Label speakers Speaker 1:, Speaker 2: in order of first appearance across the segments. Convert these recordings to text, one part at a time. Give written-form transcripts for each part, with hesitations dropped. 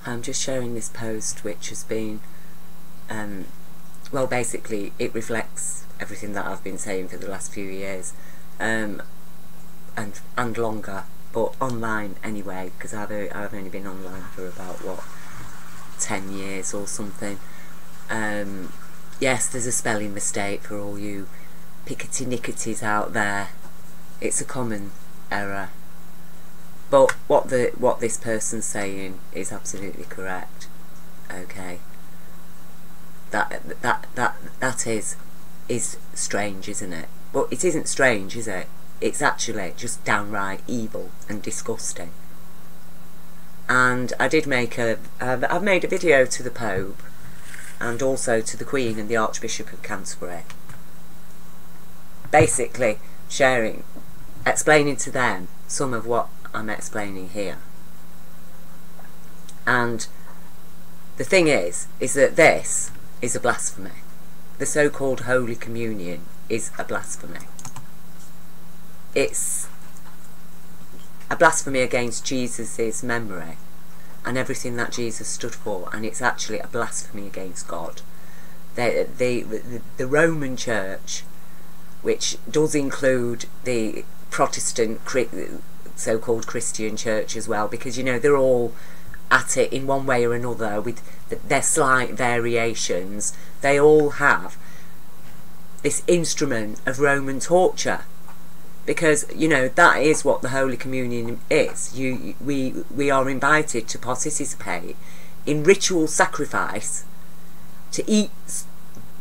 Speaker 1: I'm just sharing this post, which has been, well, basically it reflects everything that I've been saying for the last few years, and longer, but online anyway, because I've only been online for about, what, 10 years or something. Yes, there's a spelling mistake for all you pickety-nicketies out there. It's a common error. But what this person's saying is absolutely correct. Okay. That is strange, isn't it? Well, it isn't strange, is it? It's actually just downright evil and disgusting. And I did make I've made a video to the Pope and also to the Queen and the Archbishop of Canterbury, basically explaining to them some of what I'm explaining here. And the thing is that this is a blasphemy. The so-called Holy Communion is a blasphemy. It's a blasphemy against Jesus' memory and everything that Jesus stood for, and it's actually a blasphemy against God. The Roman Church, which does include the Protestant so-called Christian Church as well, because, you know, they're all at it in one way or another with their slight variations. They all have this instrument of Roman torture, because, you know, that is what the Holy Communion is. We are invited to participate in ritual sacrifice, to eat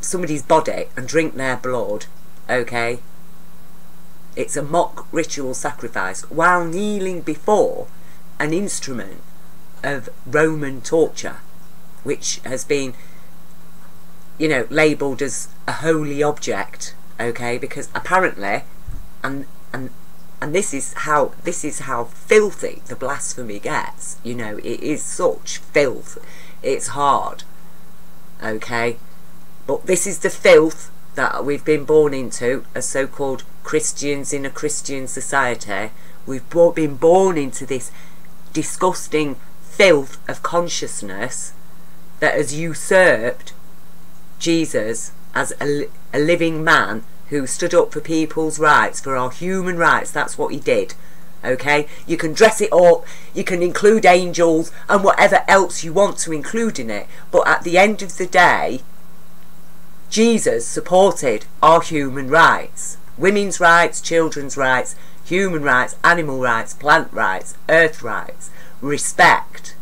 Speaker 1: somebody's body and drink their blood, okay? It's a mock ritual sacrifice while kneeling before an instrument of Roman torture, which has been, you know, labelled as a holy object, okay? Because apparently, and this is how filthy the blasphemy gets. You know, it is such filth. It's hard, okay? But this is the filth that we've been born into as so-called Christians in a Christian society. We've been born into this disgusting filth of consciousness that has usurped Jesus as a living man who stood up for people's rights, for our human rights. That's what he did, okay? You can dress it up, you can include angels and whatever else you want to include in it, but at the end of the day, Jesus supported our human rights. Women's rights, children's rights, human rights, animal rights, plant rights, earth rights, respect.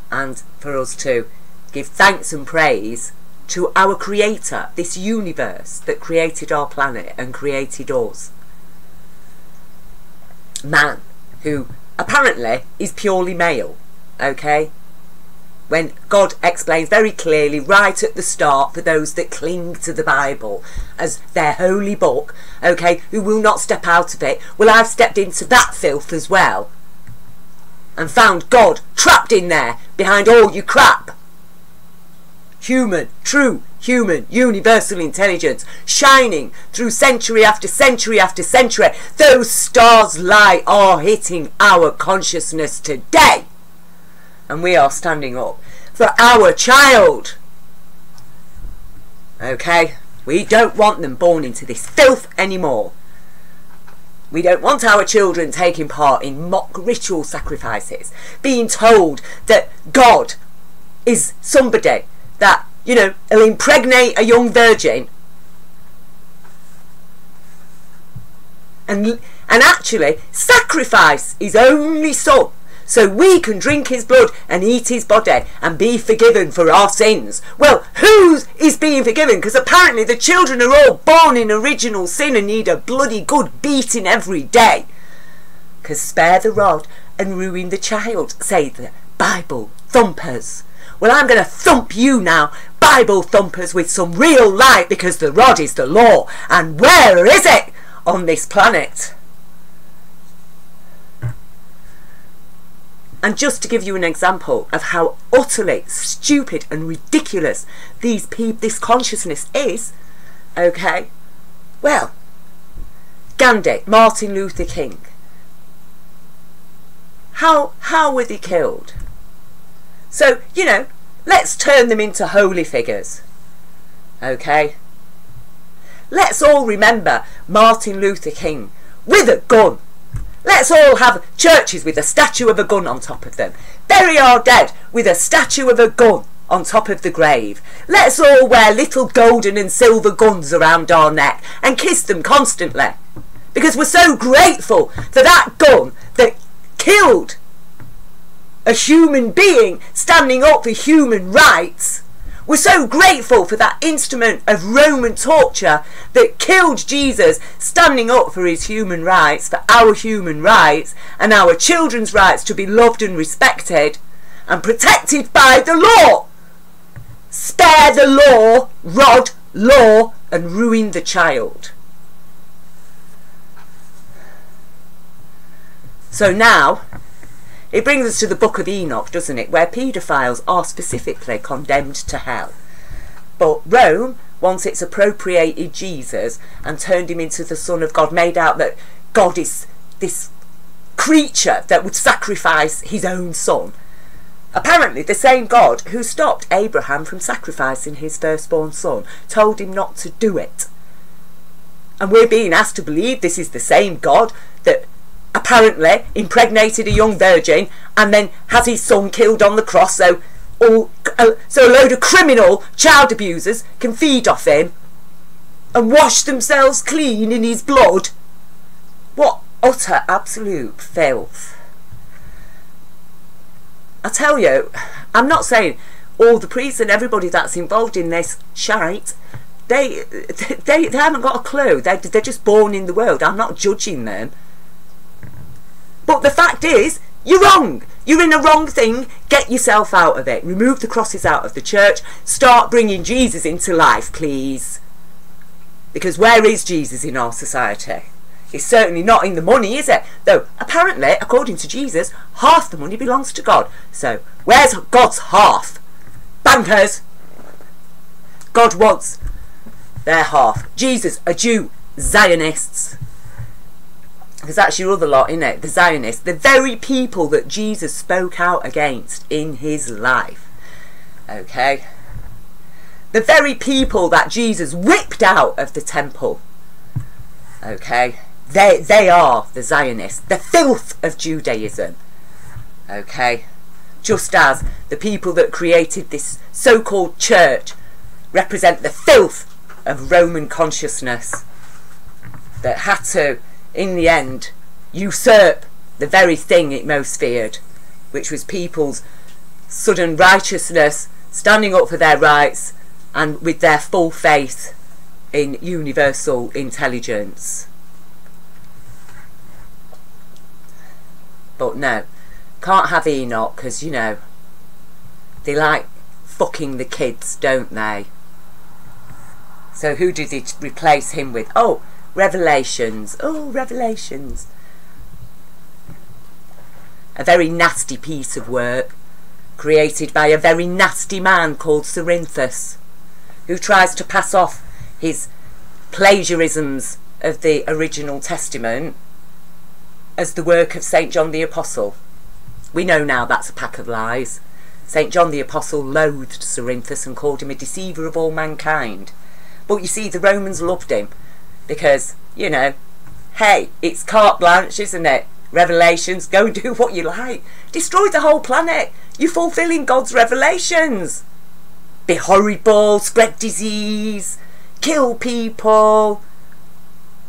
Speaker 1: And for us to give thanks and praise to our Creator, this universe that created our planet and created us. Man, who apparently is purely male, okay? When God explains very clearly right at the start, for those that cling to the Bible as their holy book, okay, who will not step out of it. Well, I've stepped into that filth as well and found God trapped in there behind all your crap. Human, true human, universal intelligence, shining through century after century after century. Those stars light are hitting our consciousness today. And we are standing up for our child. Okay? We don't want them born into this filth anymore. We don't want our children taking part in mock ritual sacrifices, being told that God is somebody that, you know, will impregnate a young virgin and actually sacrifice his only son so we can drink his blood and eat his body and be forgiven for our sins. Well, who is being forgiven? Because apparently the children are all born in original sin and need a bloody good beating every day. Because spare the rod and ruin the child, say the Bible thumpers. Well, I'm going to thump you now, Bible thumpers, with some real light, because the rod is the law. And where is it on this planet? And just to give you an example of how utterly stupid and ridiculous this consciousness is, okay, well, Gandhi, Martin Luther King, how were they killed? So, you know, let's turn them into holy figures. Okay? Let's all remember Martin Luther King with a gun. Let's all have churches with a statue of a gun on top of them. Bury our dead with a statue of a gun on top of the grave. Let's all wear little golden and silver guns around our neck and kiss them constantly. Because we're so grateful for that gun that killed a human being standing up for human rights. We're so grateful for that instrument of Roman torture that killed Jesus standing up for his human rights, for our human rights and our children's rights to be loved and respected and protected by the law. Spare the law, rod law, and ruin the child. So now, it brings us to the book of Enoch, doesn't it, where paedophiles are specifically condemned to hell. But Rome, once it's appropriated Jesus and turned him into the Son of God, made out that God is this creature that would sacrifice his own son. Apparently the same God who stopped Abraham from sacrificing his firstborn son told him not to do it. And we're being asked to believe this is the same God that apparently impregnated a young virgin and then has his son killed on the cross, so a load of criminal child abusers can feed off him and wash themselves clean in his blood. What utter absolute filth. I tell you, I'm not saying all the priests and everybody that's involved in this shite, they haven't got a clue. They're just born in the world. I'm not judging them. But the fact is, you're wrong. You're in a wrong thing. Get yourself out of it. Remove the crosses out of the church. Start bringing Jesus into life, please. Because where is Jesus in our society? It's certainly not in the money, is it? Though, apparently, according to Jesus, half the money belongs to God. So, where's God's half? Bankers! God wants their half. Jesus, a Jew, Zionists. Because that's your other lot, isn't it? The Zionists. The very people that Jesus spoke out against in his life. Okay? The very people that Jesus whipped out of the temple. Okay? They are the Zionists. The filth of Judaism. Okay? Just as the people that created this so-called church represent the filth of Roman consciousness that had to, in the end, usurp the very thing it most feared, which was people's sudden righteousness, standing up for their rights, and with their full faith in universal intelligence. But no, can't have Enoch, because, you know, they like fucking the kids, don't they? So who did they replace him with? Oh, Revelations. Oh, Revelations. A very nasty piece of work, created by a very nasty man called Cerinthus, who tries to pass off his plagiarisms of the original Testament as the work of St. John the Apostle. We know now that's a pack of lies. St. John the Apostle loathed Cerinthus and called him a deceiver of all mankind. But you see, the Romans loved him because, you know, hey, it's carte blanche, isn't it? Revelations, go and do what you like. Destroy the whole planet. You're fulfilling God's revelations. Be horrible, spread disease, kill people,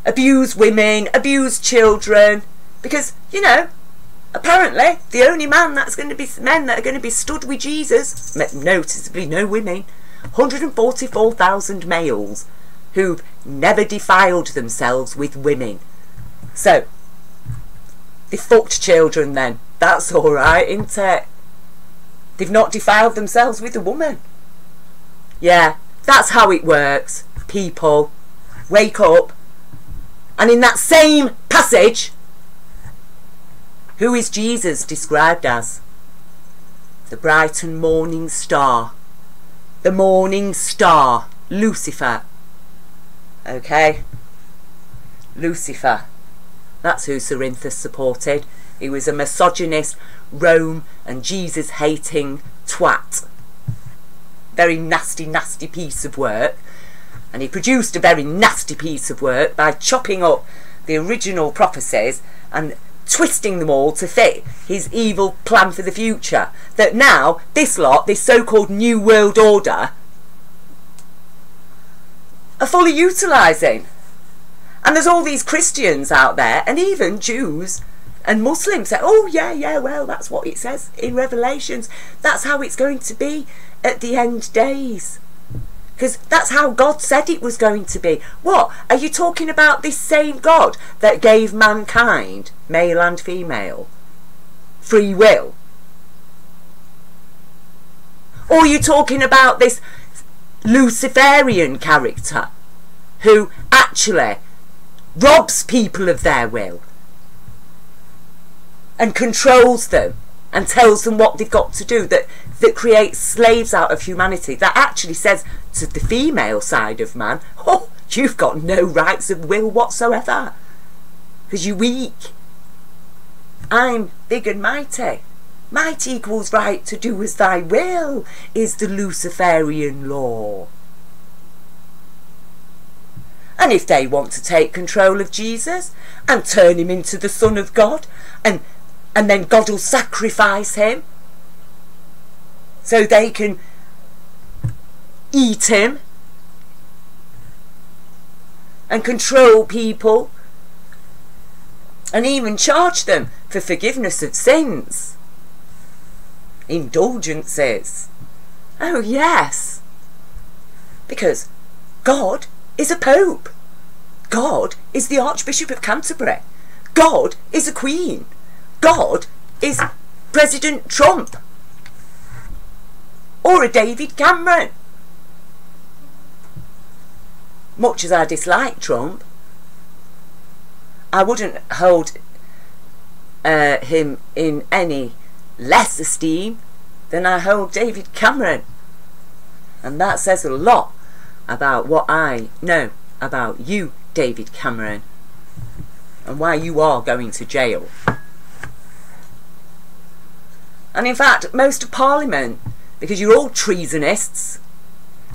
Speaker 1: abuse women, abuse children. Because, you know, apparently the only men that are going to be stood with Jesus, noticeably no women, 144,000 males who've never defiled themselves with women. So, they fucked children then. That's alright, isn't it? They've not defiled themselves with a woman. Yeah, that's how it works. People, wake up. And in that same passage, who is Jesus described as? The bright and morning star. The morning star. Lucifer. Okay? Lucifer. That's who Cerinthus supported. He was a misogynist, Rome and Jesus hating twat. Very nasty, nasty piece of work. And he produced a very nasty piece of work by chopping up the original prophecies and twisting them all to fit his evil plan for the future. That now, this lot, this so-called New World Order, are fully utilising. And there's all these Christians out there, and even Jews and Muslims say, oh yeah, well, that's what it says in Revelations. That's how it's going to be at the end days. Because that's how God said it was going to be. What? Are you talking about this same God that gave mankind, male and female, free will? Or are you talking about this Luciferian character who actually robs people of their will and controls them and tells them what they've got to do, that creates slaves out of humanity, that actually says to the female side of man, oh, you've got no rights of will whatsoever because you're weak. I'm big and mighty. Might equals right to do as thy will is the Luciferian law. And if they want to take control of Jesus and turn him into the Son of God, and then God will sacrifice him so they can eat him and control people and even charge them for forgiveness of sins, indulgences. Oh yes, because God is a Pope. God is the Archbishop of Canterbury. God is a Queen. God is President Trump. Or a David Cameron. Much as I dislike Trump, I wouldn't hold him in any less esteem than I hold David Cameron. And that says a lot about what I know about you, David Cameron, and why you are going to jail. And in fact, most of Parliament, because you're all treasonists,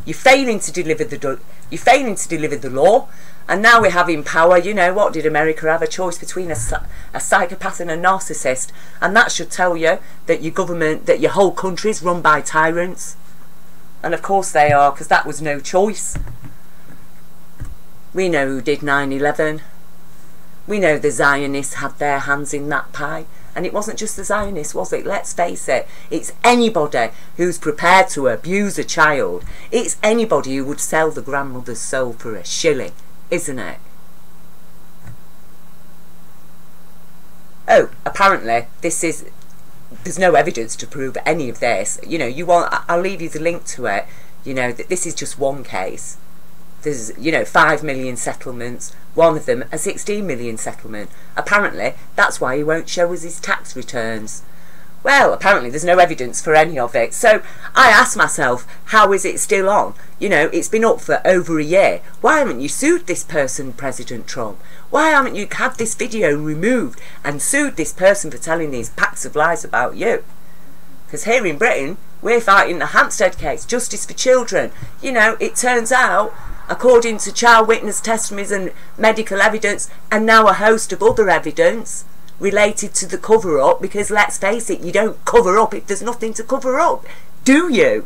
Speaker 1: you're failing to deliver the law, and now we're having power. You know, what did America have? A choice between a psychopath and a narcissist, and that should tell you that your government, that your whole country is run by tyrants. And of course they are, because that was no choice. We know who did 9/11. We know the Zionists had their hands in that pie. And it wasn't just the Zionists, was it? Let's face it. It's anybody who's prepared to abuse a child. It's anybody who would sell the grandmother's soul for a shilling, isn't it? Oh, apparently there's no evidence to prove any of this. You know, I'll leave you the link to it. You know, that this is just one case. There's, 5 million settlements, one of them a 16 million settlement. Apparently, that's why he won't show us his tax returns. Well, apparently there's no evidence for any of it. So I ask myself, how is it still on? It's been up for over a year. Why haven't you sued this person, President Trump? Why haven't you had this video removed and sued this person for telling these packs of lies about you? Because here in Britain, we're fighting the Hampstead case, justice for children. It turns out, according to child witness testimonies and medical evidence, and now a host of other evidence related to the cover-up, because let's face it, you don't cover up if there's nothing to cover up, do you?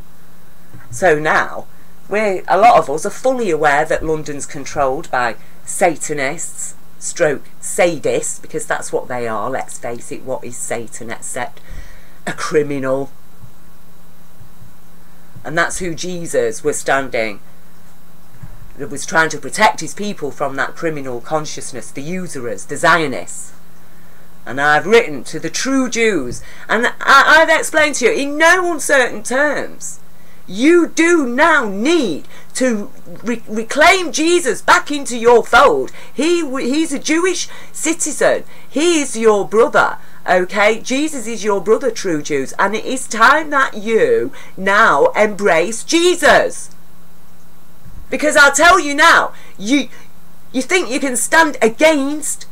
Speaker 1: So now, a lot of us are fully aware that London's controlled by Satanists, stroke sadists, because that's what they are. Let's face it, what is Satan except a criminal? And that's who Jesus was standing, that was trying to protect his people from that criminal consciousness, the usurers, the Zionists. And I've written to the true Jews, and I've explained to you in no uncertain terms, you do now need to reclaim Jesus back into your fold. He's a Jewish citizen. He is your brother. Okay, Jesus is your brother, true Jews, and it is time that you now embrace Jesus. Because I'll tell you now, you think you can stand against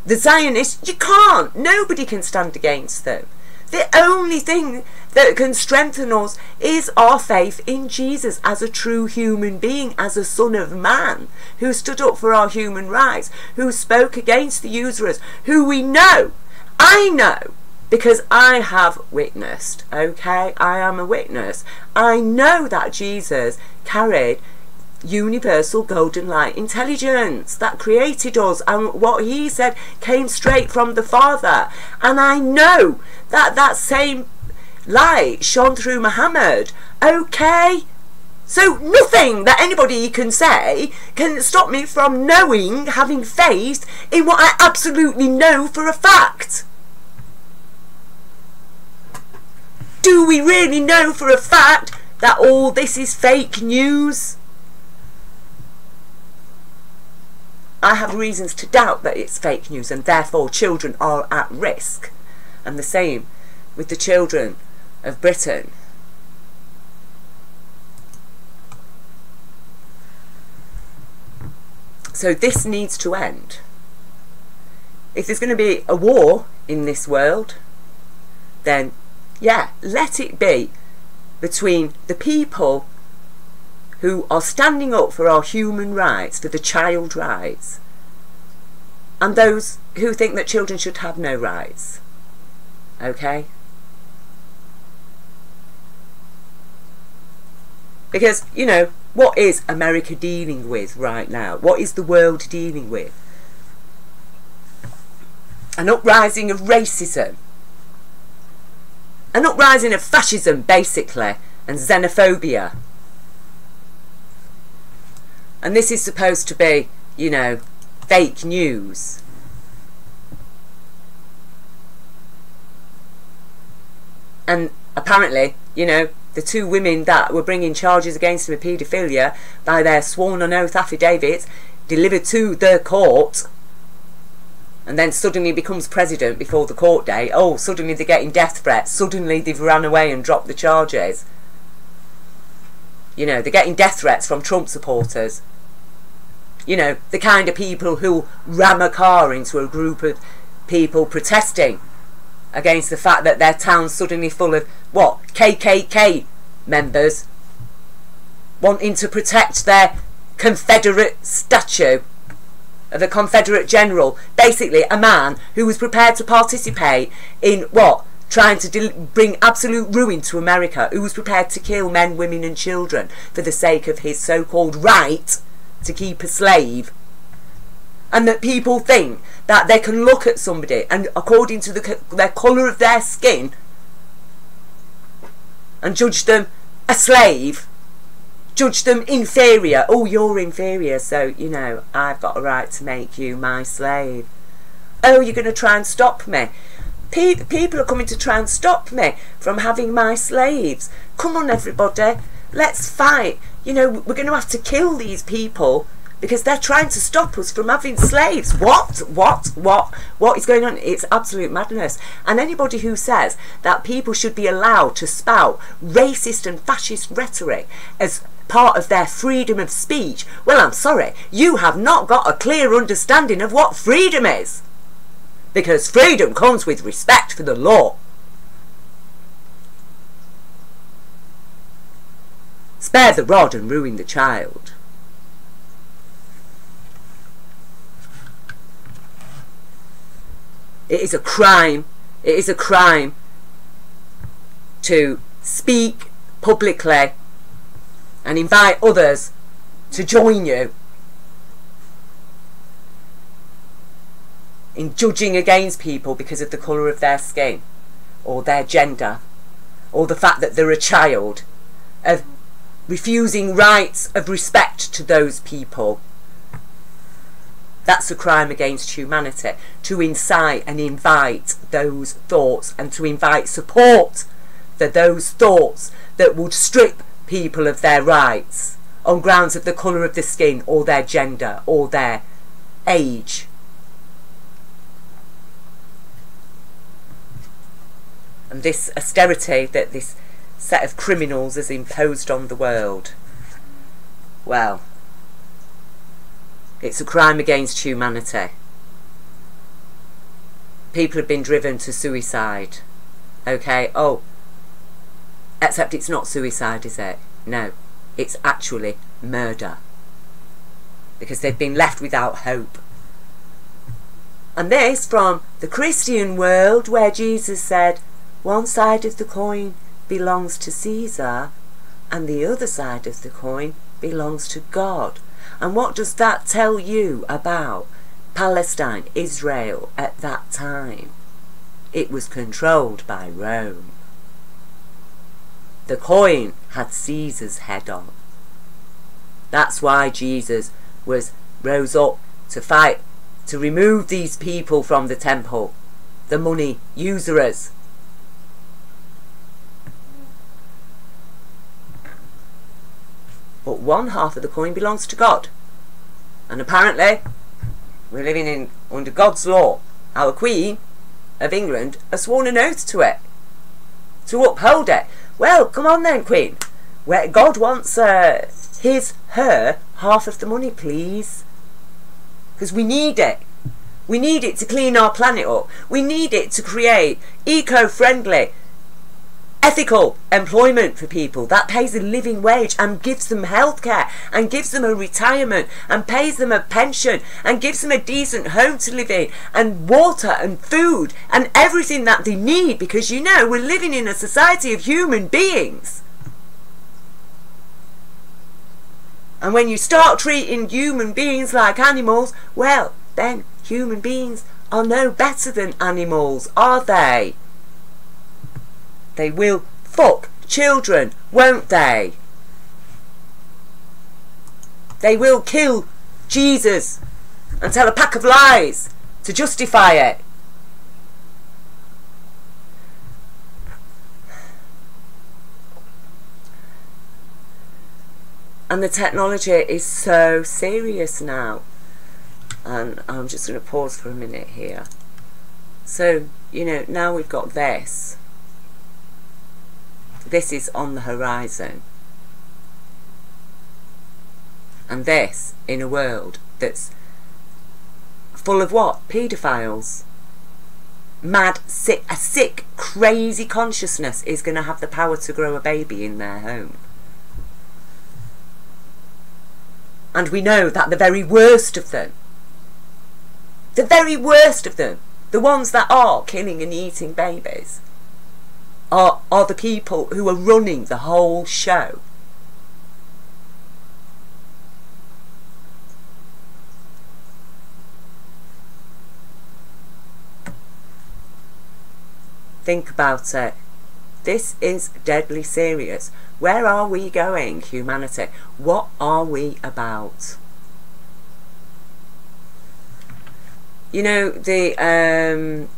Speaker 1: the Zionists? You can't. Nobody can stand against them. The only thing that can strengthen us is our faith in Jesus as a true human being, as a son of man, who stood up for our human rights, who spoke against the usurers, who we know, I know, because I have witnessed, okay? I am a witness. I know that Jesus carried universal golden light intelligence that created us, and what he said came straight from the Father. And I know that that same light shone through Muhammad, okay? So nothing that anybody can say can stop me from knowing, having faith in what I absolutely know for a fact. Do we really know for a fact that all this is fake news? I have reasons to doubt that it's fake news, and therefore children are at risk. And the same with the children of Britain. So this needs to end. If there's going to be a war in this world, then yeah, let it be between the people who are standing up for our human rights, for the child rights, and those who think that children should have no rights. Okay? Because, you know, what is America dealing with right now? What is the world dealing with? An uprising of racism. An uprising of fascism, basically, and xenophobia. And this is supposed to be, you know, fake news. And apparently, you know, the two women that were bringing charges against him of paedophilia by their sworn on oath affidavits delivered to the court, and then suddenly becomes president before the court date. Oh, suddenly they're getting death threats. Suddenly they've ran away and dropped the charges. You know, they're getting death threats from Trump supporters. You know, the kind of people who ram a car into a group of people protesting against the fact that their town's suddenly full of, what, KKK members wanting to protect their Confederate statue of a Confederate general, basically a man who was prepared to participate in, what, trying to bring absolute ruin to America, who was prepared to kill men, women and children for the sake of his so-called right to keep a slave. And that people think that they can look at somebody and according to their colour of their skin and judge them a slave, judge them inferior. Oh, you're inferior, so, you know, I've got a right to make you my slave. Oh, you're going to try and stop me. People are coming to try and stop me from having my slaves. Come on, everybody, let's fight. You know, we're going to have to kill these people because they're trying to stop us from having slaves. What is going on? It's absolute madness. And anybody who says that people should be allowed to spout racist and fascist rhetoric as part of their freedom of speech, well, I'm sorry, you have not got a clear understanding of what freedom is. Because freedom comes with respect for the law. Spare the rod and ruin the child. It is a crime. It is a crime to speak publicly and invite others to join you in judging against people because of the colour of their skin or their gender or the fact that they're a child, of refusing rights of respect to those people. That's a crime against humanity, to incite and invite those thoughts and to invite support for those thoughts that would strip people of their rights on grounds of the colour of the skin or their gender or their age. And this austerity that this set of criminals has imposed on the world, well, it's a crime against humanity. People have been driven to suicide. Okay, oh, except it's not suicide, is it? No, it's actually murder. Because they've been left without hope. And this from the Christian world, where Jesus said, one side of the coin belongs to Caesar and the other side of the coin belongs to God. And what does that tell you about Palestine, Israel at that time? It was controlled by Rome. The coin had Caesar's head on. That's why Jesus rose up to fight, to remove these people from the temple, the money usurers. But one half of the coin belongs to God. And apparently, we're living under God's law. Our Queen of England has sworn an oath to it, to uphold it. Well, come on then, Queen. Where God wants her half of the money, please. Because we need it. We need it to clean our planet up. We need it to create eco-friendly, ethical employment for people that pays a living wage and gives them healthcare and gives them a retirement and pays them a pension and gives them a decent home to live in and water and food and everything that they need, because you know we're living in a society of human beings. And when you start treating human beings like animals, well, then human beings are no better than animals, are they? They will fuck children, won't they? They will kill Jesus and tell a pack of lies to justify it. And the technology is so serious now. And I'm just going to pause for a minute here. So, you know, now we've got this. This is on the horizon. And this in a world that's full of what? Pedophiles. Mad, sick, a sick, crazy consciousness is going to have the power to grow a baby in their home. And we know that the very worst of them, the very worst of them, the ones that are killing and eating babies, are the people who are running the whole show. Think about it. This is deadly serious. Where are we going, humanity? What are we about? You know, the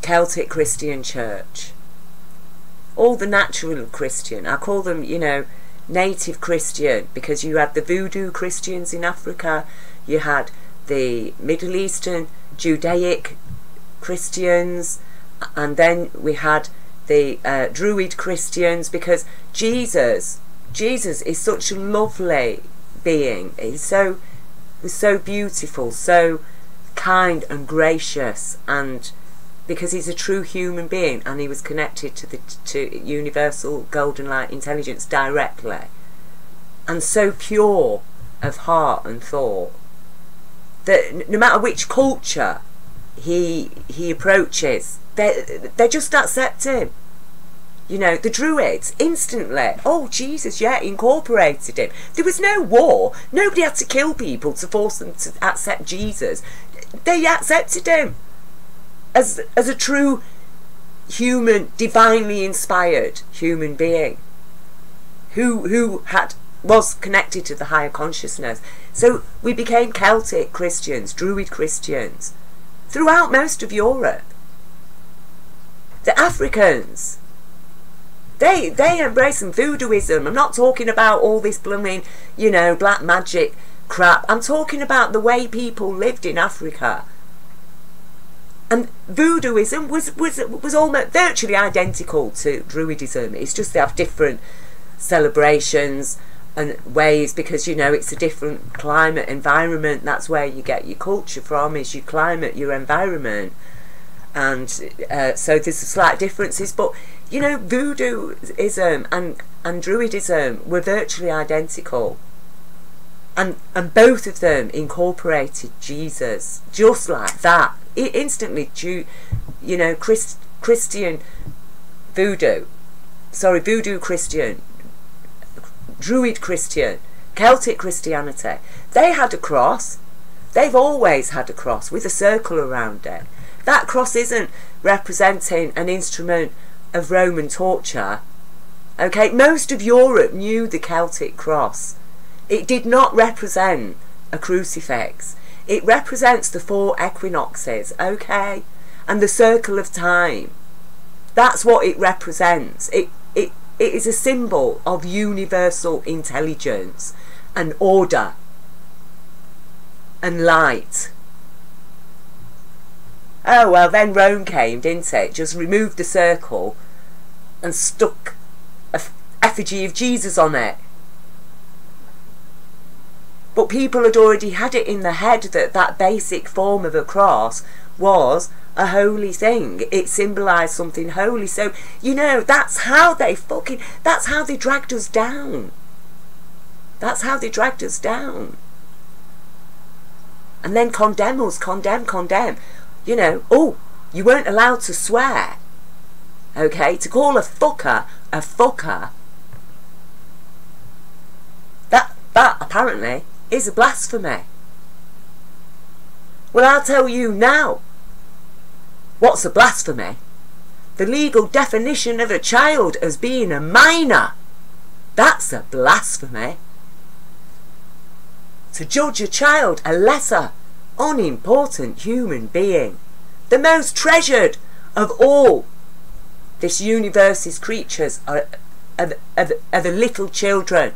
Speaker 1: Celtic Christian Church, all the natural Christian, I call them, you know, native Christian, because you had the voodoo Christians in Africa, you had the Middle Eastern Judaic Christians, and then we had the Druid Christians, because Jesus is such a lovely being. He was so beautiful, so kind and gracious, and because he's a true human being, and he was connected to universal golden light intelligence directly, and so pure of heart and thought that no matter which culture he approaches, they just accept him. You know, the Druids instantly, oh Jesus, yeah, incorporated him. There was no war. Nobody had to kill people to force them to accept Jesus. They accepted him as a true human, divinely inspired human being who was connected to the higher consciousness. So we became Celtic Christians, Druid Christians, throughout most of Europe. The Africans, they embrace some voodooism. I'm not talking about all this blooming, you know, black magic crap. I'm talking about the way people lived in Africa. And voodooism was almost virtually identical to Druidism. It's just they have different celebrations and ways, because, you know, it's a different climate, environment. That's where you get your culture from, is your climate, your environment. And so there's slight differences, but, you know, voodooism and druidism were virtually identical. And both of them incorporated Jesus, just like that. It instantly, you know, Christian voodoo, Christian, Druid Christian, Celtic Christianity, they had a cross. They've always had a cross with a circle around it. That cross isn't representing an instrument of Roman torture. Okay, most of Europe knew the Celtic cross. It did not represent a crucifix. It represents the 4 equinoxes, okay? And the circle of time. That's what it represents. It is a symbol of universal intelligence and order and light. Oh, well, then Rome came, didn't it? Just removed the circle and stuck a effigy of Jesus on it. But people had already had it in the head that that basic form of a cross was a holy thing. It symbolised something holy. So, you know, that's how they dragged us down. That's how they dragged us down. And then condemn us, condemn. You know, oh, you weren't allowed to swear. Okay, to call a fucker, that apparently is a blasphemy. Well, I'll tell you now what's a blasphemy. The legal definition of a child as being a minor. That's a blasphemy. To judge a child a lesser, unimportant human being, the most treasured of all this universe's creatures are the little children.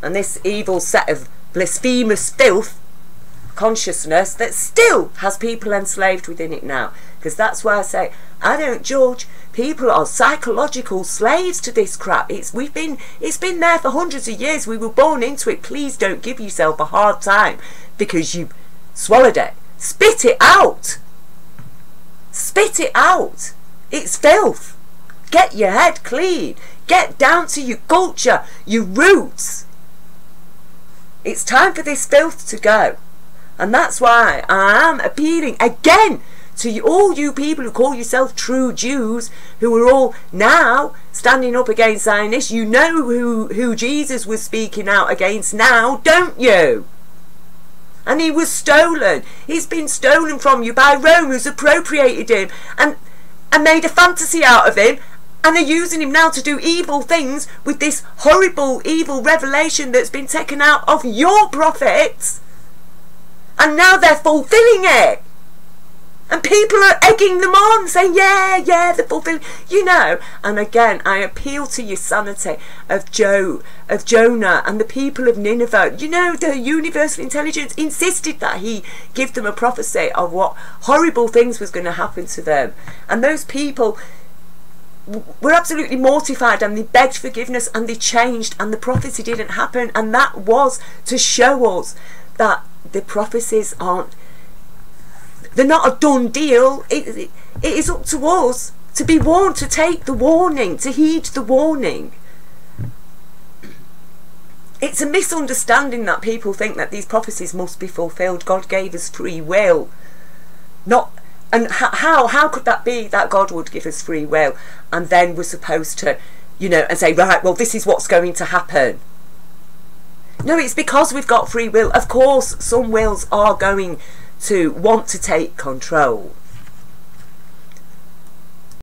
Speaker 1: And this evil set of blasphemous filth consciousness that still has people enslaved within it now. Because that's why I say, I don't judge. People are psychological slaves to this crap. It's been there for hundreds of years. We were born into it. Please don't give yourself a hard time because you swallowed it. Spit it out. Spit it out. It's filth. Get your head clean. Get down to your culture, your roots. It's time for this filth to go. And that's why I am appealing again to all you people who call yourself true Jews, who are all now standing up against Zionists. You know who Jesus was speaking out against now, don't you? And he was stolen. He's been stolen from you by Rome, who's appropriated him and made a fantasy out of him, and are using him now to do evil things with this horrible, evil revelation that's been taken out of your prophets. And now they're fulfilling it. And people are egging them on, saying, yeah, they're fulfilling, you know. And again, I appeal to your sanity of Jonah and the people of Nineveh. You know, the universal intelligence insisted that he give them a prophecy of what horrible things was going to happen to them. And those people were absolutely mortified, and they begged forgiveness, and they changed, and the prophecy didn't happen. And that was to show us that the prophecies they're not a done deal. It is up to us to be warned, to take the warning, to heed the warning. It's a misunderstanding that people think that these prophecies must be fulfilled. God gave us free will. And how could that be, that God would give us free will and then we're supposed to, you know, and say, right, well, this is what's going to happen. No, it's because we've got free will. Of course, some wills are going to want to take control.